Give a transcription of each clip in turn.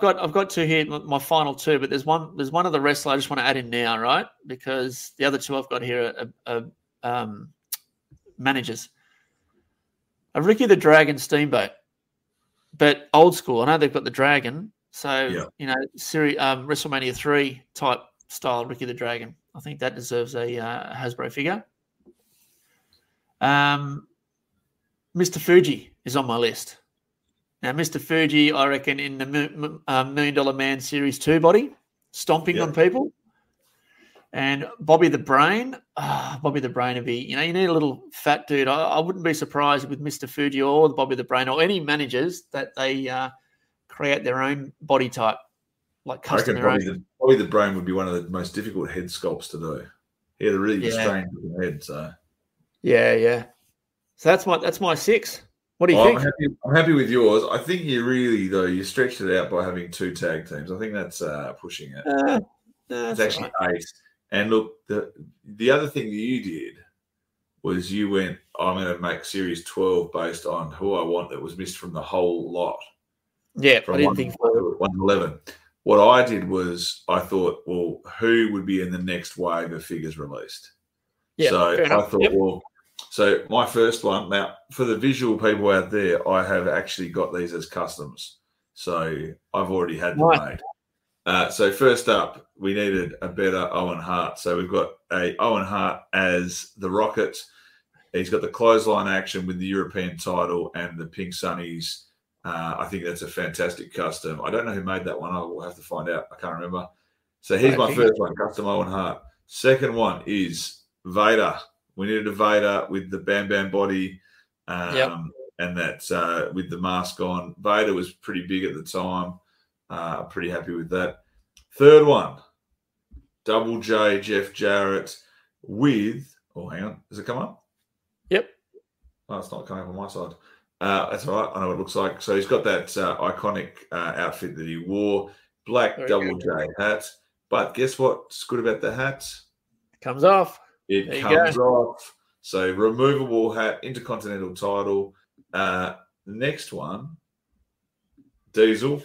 got two here, my final two, but there's one other wrestler I just want to add in now, right? Because the other two I've got here are managers. A Ricky the Dragon Steamboat, but old school. I know they've got the Dragon, so WrestleMania 3 type style Ricky the Dragon. I think that deserves a Hasbro figure. Mr. Fuji is on my list. Now, Mr. Fuji, I reckon, in the $1 Million Man Series 2 body, stomping on people. And Bobby the Brain. Bobby the Brain would be, you need a little fat dude. I wouldn't be surprised with Mr. Fuji or the Bobby the Brain or any managers that they create their own body type, like custom their own. Bobby the Brain would be one of the most difficult head sculpts to do. He had a really strange head. So yeah. So that's my 6. What do you think? I'm happy with yours. I think you stretched it out by having 2 tag teams. I think that's pushing it. It's actually 8. And look, the other thing that you did was you went, I'm going to make Series 12 based on who I want that was missed from the whole lot. Yeah, from I didn't think so. 1 to 11. What I did was I thought, well, who would be in the next wave of figures released? Yeah, so I thought, so my first one, now for the visual people out there, I have actually got these as customs. So I've already had them made. So first up, we needed a better Owen Hart. So we've got a Owen Hart as the Rocket. He's got the clothesline action with the European title and the Pink Sunnies. I think that's a fantastic custom. I don't know who made that one. I will have to find out. I can't remember. So here's my first one, custom Owen Hart. Second one is Vader. We needed a Vader with the Bam Bam body and that's with the mask on. Vader was pretty big at the time. Pretty happy with that. Third one, Double J, Jeff Jarrett with, hang on, does it come up? Yep. Oh, it's not coming up on my side. That's all right. I know what it looks like. So he's got that iconic outfit that he wore, black Double J hat. But guess what's good about the hat? It comes off. It comes off. So removable hat, Intercontinental title. The next one, Diesel.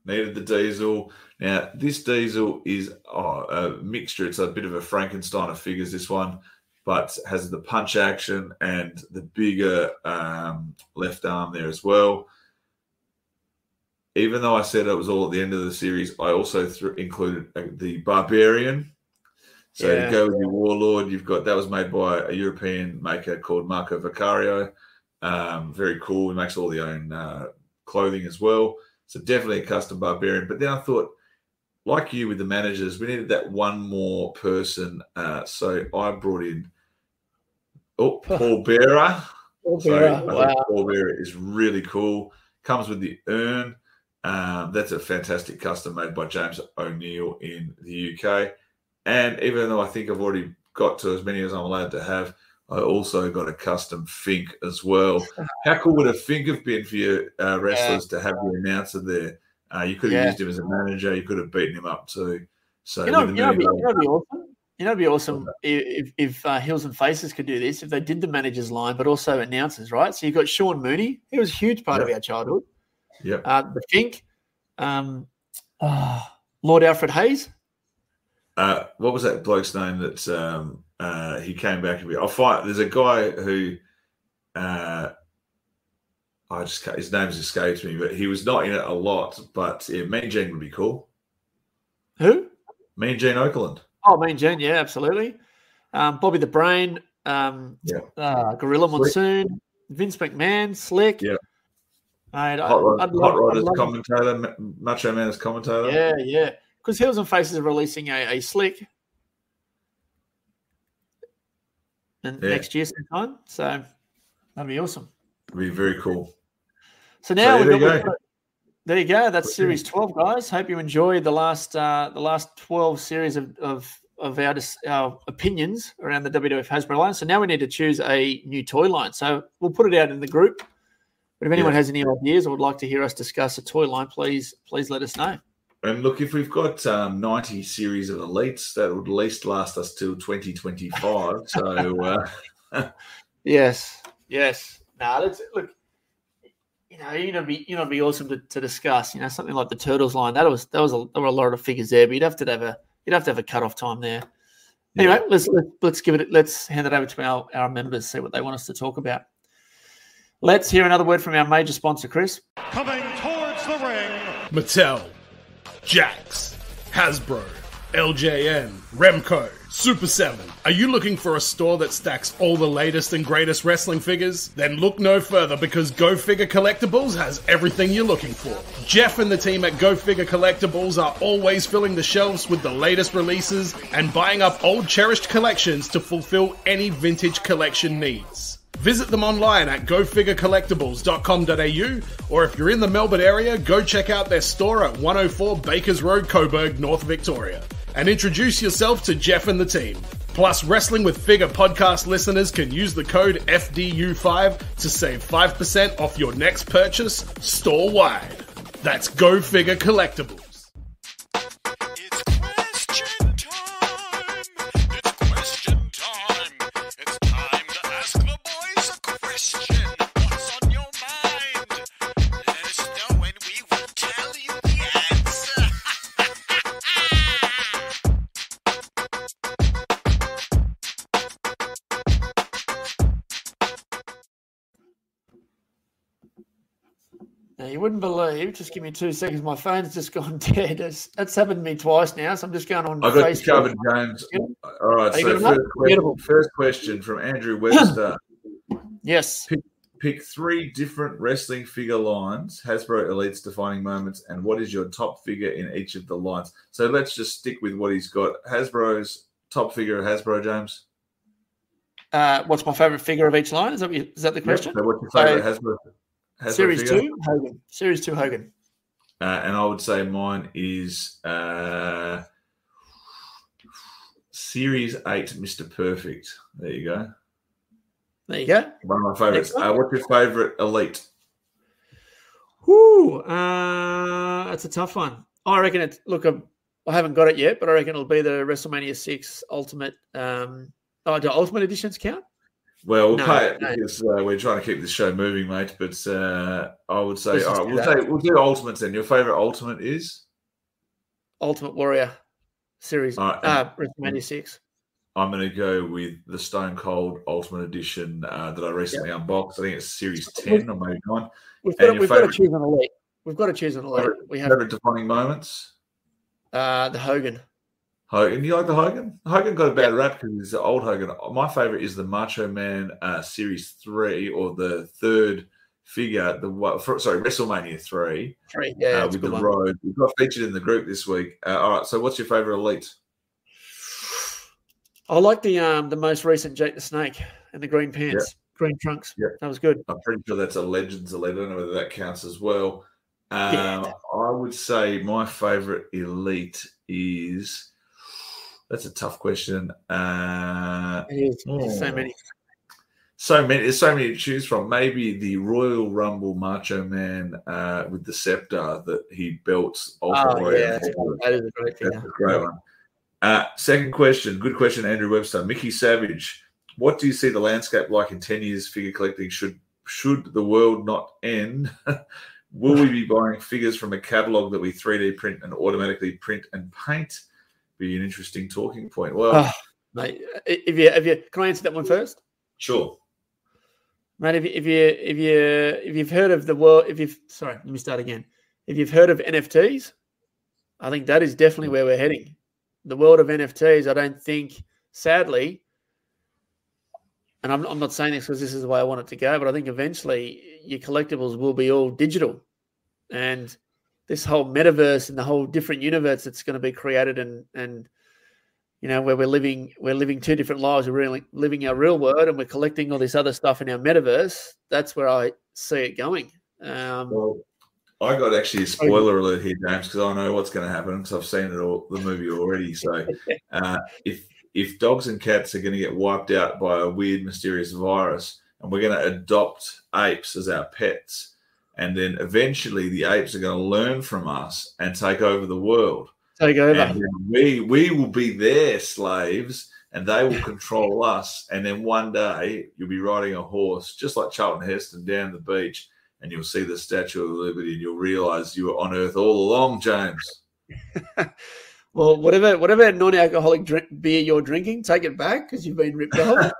Needed the Diesel. Now, this Diesel is a mixture. It's a bit of a Frankenstein of figures, this one, but has the punch action and the bigger left arm there as well. Even though I said it was all at the end of the series, I also included the Barbarian. So to go with your Warlord, you've got, that was made by a European maker called Marco Vicario. Very cool. He makes all the own clothing as well. So definitely a custom Barbarian. But then I thought, like you with the managers, we needed that one more person. So I brought in Paul Bearer. Paul Bearer. I think Paul Bearer is really cool. Comes with the urn. That's a fantastic custom made by James O'Neill in the UK. And even though I think I've already got to as many as I'm allowed to have, I also got a custom Fink as well. How cool would a Fink have been for your wrestlers to have the announcer there? You could have used him as a manager. You could have beaten him up too. So it'd be awesome. It'd be awesome if Heels and Faces could do this, if they did the managers line, but also announcers, right? So you've got Sean Mooney. He was a huge part of our childhood. Yeah. The Fink. Lord Alfred Hayes. What was that bloke's name that he came back and I'll find. There's a guy who his name's escapes me, but he was not in it a lot. But Mean Gene would be cool. Who? Mean Gene Okerlund. Oh, Mean Gene, yeah, absolutely. Bobby the Brain, Gorilla Monsoon, Vince McMahon, Slick. Yeah. Hot Rod as commentator, Macho Man as commentator. Yeah. Because Heels and Faces are releasing a Slick next year sometime. So that'd be awesome. It'd be very cool. So now there you go. That's Series 12, guys. Hope you enjoyed the last 12 series of our opinions around the WWF Hasbro line. So now we need to choose a new toy line. So we'll put it out in the group. But if anyone has any ideas or would like to hear us discuss a toy line, please let us know. And look, if we've got 90 series of elites, that would at least last us till 2025. So, yes. Now, look, you know, it'd be awesome to discuss. You know, something like the Turtles line. There were a lot of figures there, but you'd have to have a cutoff time there. Anyway, let's give it. Let's hand it over to our members, see what they want us to talk about. Let's hear another word from our major sponsor, Chris. Coming towards the ring, Mattel, Jax, Hasbro, LJN, Remco, Super 7. Are you looking for a store that stacks all the latest and greatest wrestling figures? Then look no further, because Go Figure Collectibles has everything you're looking for. Jeff and the team at Go Figure Collectibles are always filling the shelves with the latest releases and buying up old cherished collections to fulfill any vintage collection needs. Visit them online at gofigurecollectibles.com.au, or if you're in the Melbourne area, go check out their store at 104 Bakers Road, Coburg, North Victoria. And introduce yourself to Jeff and the team. Plus, Wrestling with Figure podcast listeners can use the code FDU5 to save 5% off your next purchase store-wide. That's Go Figure Collectibles. it's question time. It's question time. It's time to ask the boys a question. What's on your mind? Let us know and we will tell you the answer. Now, you wouldn't believe, just give me 2 seconds, my phone's just gone dead. That's happened to me twice now, so I'm just going on I got Facebook. you covered, James. All right, Are you so good, mate? first question from Andrew Webster. Yes. Pick 3 different wrestling figure lines, Hasbro Elites defining moments, and what is your top figure in each of the lines? So let's just stick with what he's got. Hasbro's top figure of Hasbro, James? What's my favourite figure of each line? Is that the question? Yep. So what's your favourite Hasbro Series figure? 2, Hogan. Series 2, Hogan. And I would say mine is Series 8, Mr. Perfect. There you go. There you go. One of my favourites. What's your favourite Elite? Whoo, that's a tough one. I reckon it's, look, I haven't got it yet, but I reckon it'll be the WrestleMania 6 Ultimate. Do Ultimate Editions count? Well, we'll pay it because we're trying to keep this show moving, mate. But I would say, all right, we'll do Ultimates then. Your favourite Ultimate is? Ultimate Warrior Series, WrestleMania 6. I'm going to go with the Stone Cold Ultimate Edition that I recently unboxed. I think it's Series 10 or maybe 9. We've got to choose an Elite. We've got to choose an Elite. Favorite defining moments? The Hogan. Hogan. You like the Hogan? Hogan got a bad rap because he's the old Hogan. My favourite is the Macho Man Series 3, or the third figure, WrestleMania 3. With the road. We've got featured in the group this week. All right, so what's your favourite Elite? I like the most recent Jake the Snake and the green pants, green trunks. Yeah. That was good. I'm pretty sure that's a Legends Elite. I don't know whether that counts as well. I would say my favourite Elite is... That's a tough question. It is. There's so many. There's so many to choose from. Maybe the Royal Rumble Macho Man with the scepter that he belts. That is a great figure. That's a great one. Second question. Good question, Andrew Webster. Mickey Savage. What do you see the landscape like in 10 years figure collecting? Should the world not end? Will we be buying figures from a catalogue that we 3D print and automatically print and paint? Be an interesting talking point. Well, mate, if you can I answer that one first? Sure, mate. If you've heard of the world, let me start again. If you've heard of NFTs, I think that is definitely where we're heading. The world of NFTs. I don't think, sadly, and I'm not saying this because this is the way I want it to go, but I think eventually your collectibles will be all digital, and this whole metaverse and the whole different universe that's going to be created, and you know, where we're living 2 different lives. We're really living our real world, and we're collecting all this other stuff in our metaverse. That's where I see it going. Well, I got actually a spoiler alert here, James, because I know what's going to happen because I've seen the movie already. So, if dogs and cats are going to get wiped out by a weird, mysterious virus, and we're going to adopt apes as our pets. And then eventually the apes are going to learn from us and take over the world. Take over. And we will be their slaves, and they will control us. And then one day you'll be riding a horse, just like Charlton Heston, down the beach, and you'll see the Statue of Liberty, and you'll realise you were on Earth all along, James. Well, whatever non-alcoholic beer you're drinking, take it back because you've been ripped off.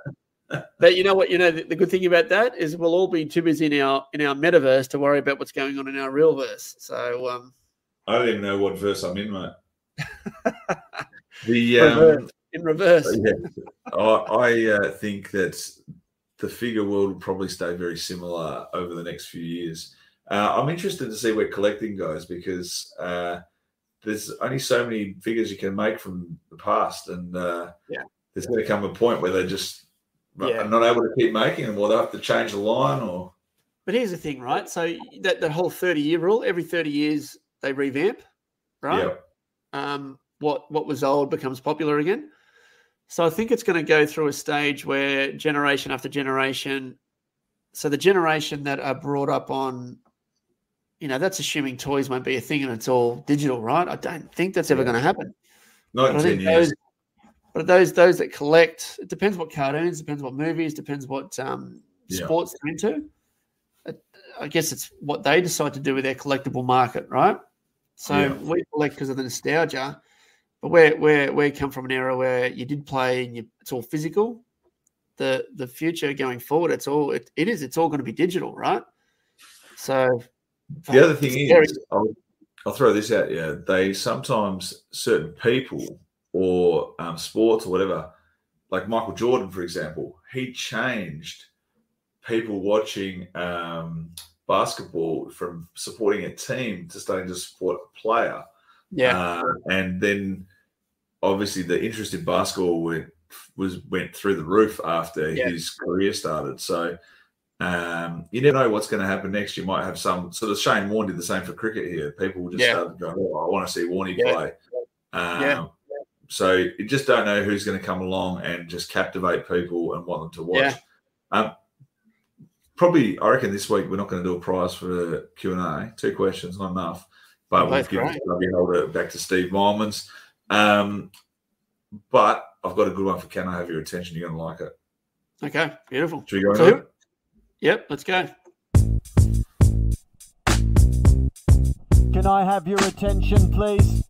But you know what? The good thing about that is we'll all be too busy in our metaverse to worry about what's going on in our real verse. So I don't even know what verse I'm in, mate. In reverse. Yeah. I think that the figure world will probably stay very similar over the next few years. I'm interested to see where collecting goes because there's only so many figures you can make from the past, and there's going to come a point where they just are not able to keep making them, or they'll have to change the line. Or but here's the thing, right? So that whole 30-year rule, every 30 years they revamp, right? Yeah. What was old becomes popular again. So I think it's going to go through a stage where generation after generation, so the generation that are brought up on, that's assuming toys won't be a thing and it's all digital, right? I don't think that's ever going to happen. Not in 10 years. But those that collect, it depends what cartoons, depends what movies, depends what sports they're into. I guess it's what they decide to do with their collectible market, right? So we collect because of the nostalgia. But we come from an era where you did play and it's all physical. The future going forward, it's all going to be digital, right? So the other thing is, I'll throw this out. Yeah, they sometimes certain people or sports or whatever, like Michael Jordan, for example, he changed people watching basketball from supporting a team to starting to support a player. Yeah, and then obviously the interest in basketball went through the roof after his career started. So you never know what's going to happen next. You might have some sort of Shane Warne did the same for cricket here. People will just start going, I want to see Warney play. So you just don't know who's going to come along and just captivate people and want them to watch. Probably, I reckon this week we're not going to do a prize for the Q&A. 2 questions, not enough. But we'll give it back to Steve Milman's. But I've got a good one for Can I Have Your Attention? You're going to like it. Okay, beautiful. Should we go into it? Yep, let's go. Can I have your attention, please?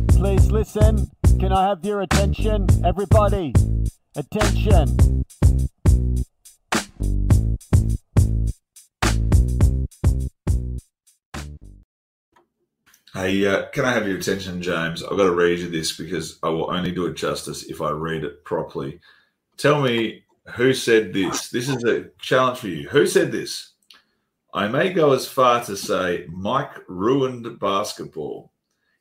Please listen. Can I have your attention? Everybody, attention. Hey, can I have your attention, James? I've got to read you this because I will only do it justice if I read it properly. Tell me who said this. This is a challenge for you. Who said this? I may go as far to say Mike ruined basketball.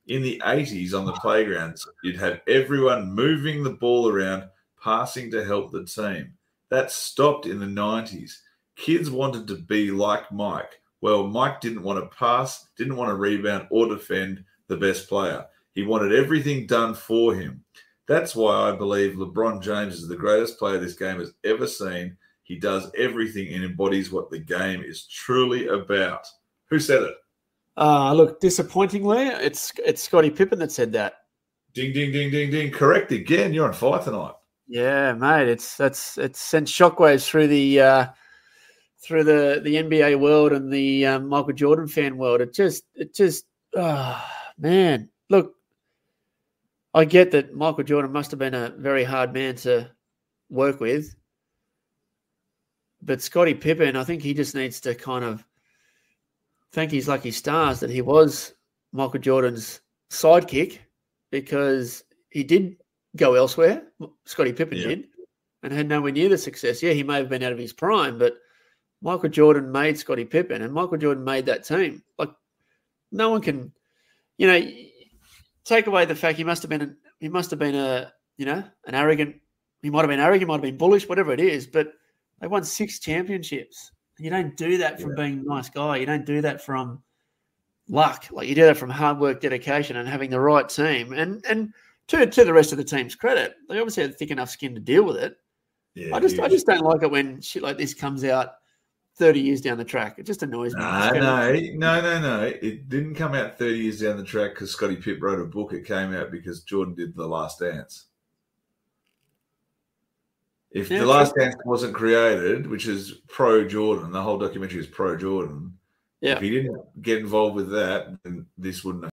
In the 80s on the playgrounds, you'd have everyone moving the ball around, passing to help the team. That stopped in the 90s. Kids wanted to be like Mike. Well, Mike didn't want to pass, didn't want to rebound or defend the best player. He wanted everything done for him. That's why I believe LeBron James is the greatest player this game has ever seen. He does everything and embodies what the game is truly about. Who said it? Look, disappointingly, it's Scottie Pippen that said that. Ding, ding, ding, ding, ding. Correct again. You're on fire tonight. Yeah, mate. It's sent shockwaves through the NBA world and the Michael Jordan fan world. It just, man. Look, I get that Michael Jordan must have been a very hard man to work with, but Scottie Pippen, I think he just needs to kind of thank his lucky stars that he was Michael Jordan's sidekick, because he did go elsewhere. Scottie Pippen did, and had nowhere near the success. Yeah, he may have been out of his prime, but Michael Jordan made Scottie Pippen, and Michael Jordan made that team. Like, no one can, take away the fact he must have been an arrogant. He might have been arrogant, might have been bullish, whatever it is. But they won 6 championships. You don't do that from being a nice guy. You don't do that from luck. Like, you do that from hard work, dedication, and having the right team. And to the rest of the team's credit, they obviously had thick enough skin to deal with it. Yeah, I just don't like it when shit like this comes out 30 years down the track. It just annoys me. No. It didn't come out 30 years down the track because Scottie Pippen wrote a book. It came out because Jordan did The Last Dance. If The Last Dance wasn't created, which is pro Jordan, the whole documentary is pro Jordan. Yeah. If he didn't get involved with that, then this wouldn't have